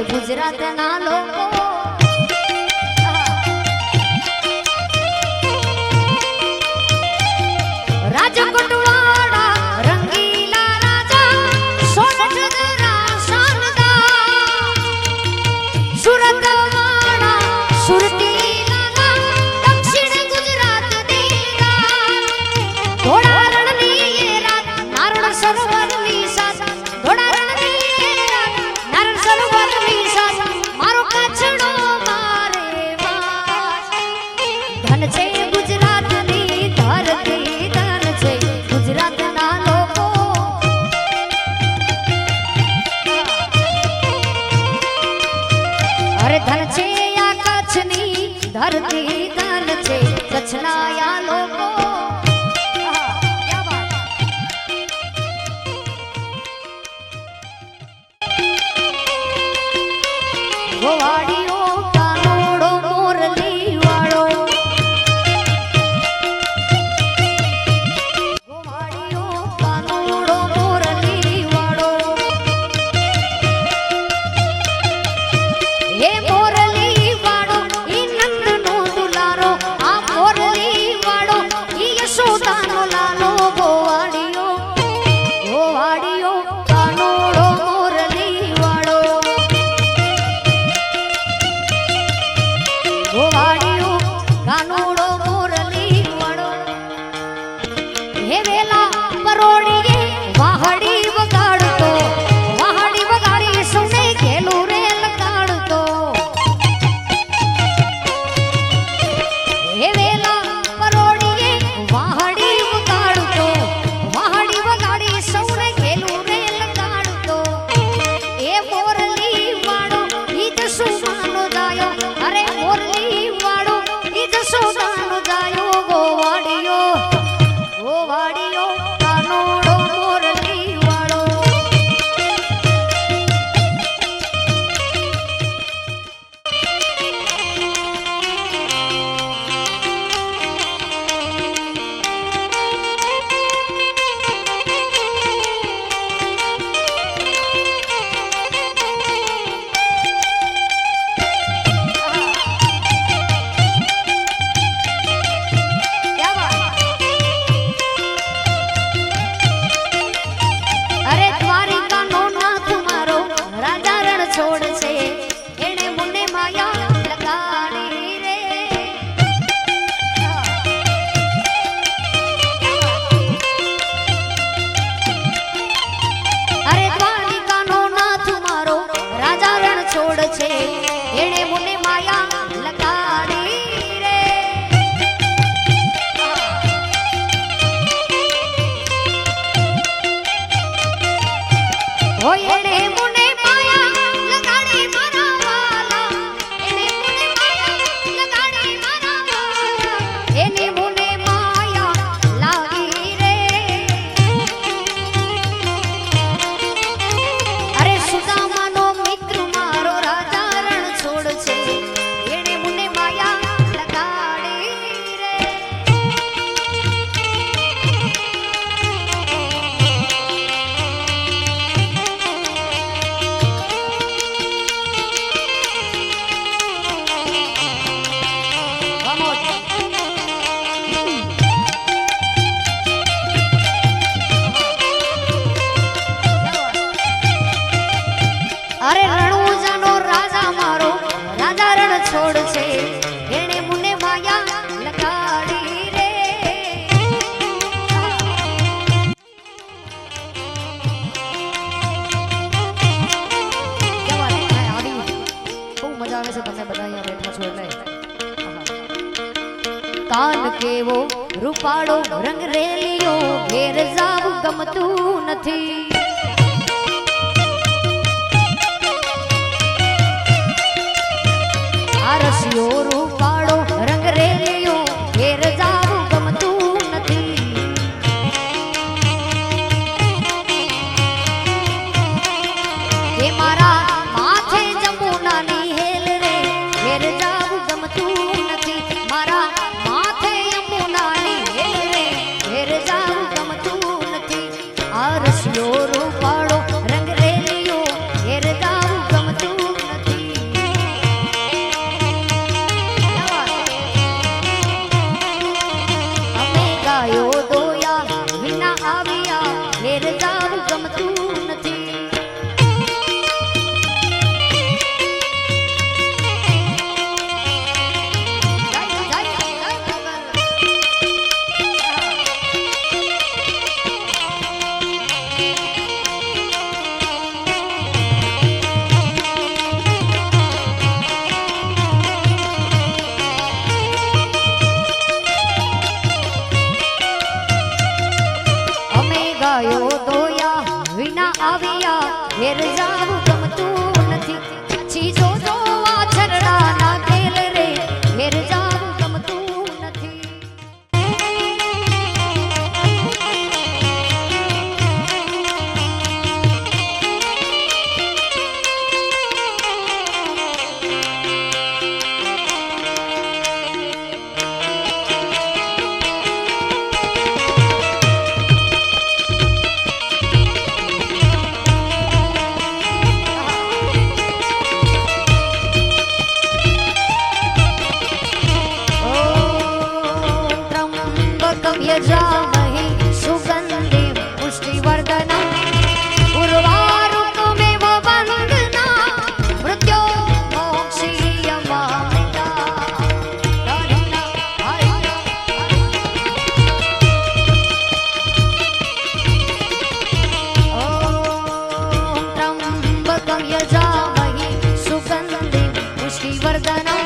ગુજરાતના લોકો રાજકોટ વાળા રંગીલા રાજા સોનઠ દરા શાનદાર સુરત વાળા સુરતી લાલા દક્ષિણ ગુજરાત દેદાર ધોળા રણની રાત નારણ સરોવરની સાથ ધોળા રણની રાત નારણ સરોવરની સાથ મારો કાછડો મારે વાસ ધન છે ગુજરાતની ધરતી ધન છે ગુજરાતના લોકો અરે ધન છે આ કચ્છની ધરતી ધન છે કચ્છના આ લોકો ગોવાડીઓ કાનોડો મોરલી વાળો ગોવાડીઓ કાનોડો મોરલી વાળો હે મોરલી વાળો ઈ નંદનો દુલારો આ મોરલી વાળો ઈ યશોદાનો લાલો ગોવાડીઓ ગોવાડીઓ કાનોડો મોરલી વાળો ગોવાડીઓ કાનોડો મોરલી વાળો હે વેલા પરોડીએ વાહડી વગાડતો વાહડી વગાડી સુને ખેલું રે લગાડતો હે વેલા પરોડીએ વાહડી વગાડતો વાહડી વગાડી સૌને ખેલું રે લગાડતો એ મોરલી વાળો ઈ જસુમાનો જાયો અરે મોરલી વાળો ઈ જસોદાનો જાયો ગોવાડીઓ ગોવાડીઓ કાનોડો મોરલી વાળો ક્યા વાત અરે દ્વારિકાનો નાથ મારો રાજા રણ છોડ છે એણે મુને માયા લગાડી રે અરે દ્વારિકાનો નાથ મારો રાજા રણ છોડ છે એણે મુને માયા લગાડી રે ઓ એણે મુને માયા લગાડી મારા વાલા એણે મુને માયા લગાડી મારા વાલા એની મુને માયા લાગી રે અરે સુદામાનો મિત્ર મારો રાજા રણ છોડ છે એણે મુને માયા લગાડી રે Vamos. અરે રણુજાનો રાજા મારો રાજા રણ છોડ છે એણે મુને માયા લગાડી રે ક્યા વાત છે આવી બહુ મજા આવે છે તમને બધા અહીંયા બેઠા છો એટલે કાન કેવો રૂપાળો રંગ રેલિયો ઘેર જાવું ગમતું નથી આ રસિયો રૂપાળો રંગ રેલિયો ઘેર જાવું ગમતું નથી એ મારા માથે જમુનાની હેલ રે ઘેર જાવું ગમતું નથી મારા માથે યમુનાની હેલ રે ઘેર જાવું ગમતું નથી આ રસિયો રૂપાળો રંગ રેલિયો ઘેર જાવું ગમતું નથી ઘેર જાવું ગમતું નથી પછી જો જોવા છરડાના ખેલ રે ઘેર જાવું ગમતું નથી यजामहे सुगन्धिं पुष्टिवर्धनम् उर्वारुकमेव वन्दना मृत्योर्मोक्षीयमामृता ॐ त्र्यम्बकं यजामहे सुगन्धिं पुष्टिवर्धनम्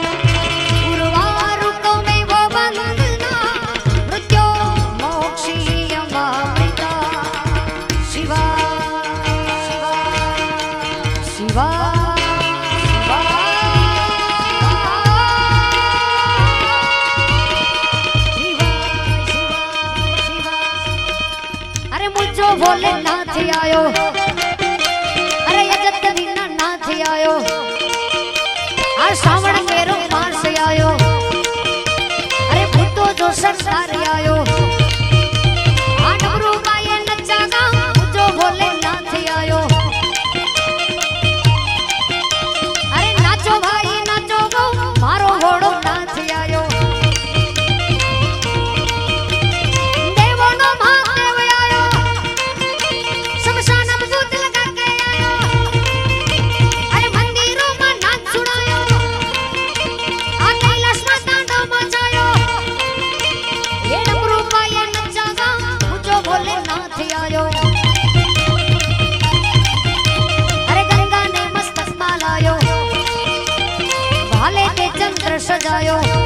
भोलेनाथ आयो अरे जगत दीना नाथ आयो आ श्रावण मेरो मास आयो अरे भूतो जो सरदार आयो आ डमरू गाये नचा गा जो भोलेनाथ आयो अरे नाचो भाई नाचो गो मारो घोड़ो नाथ आयो सजायो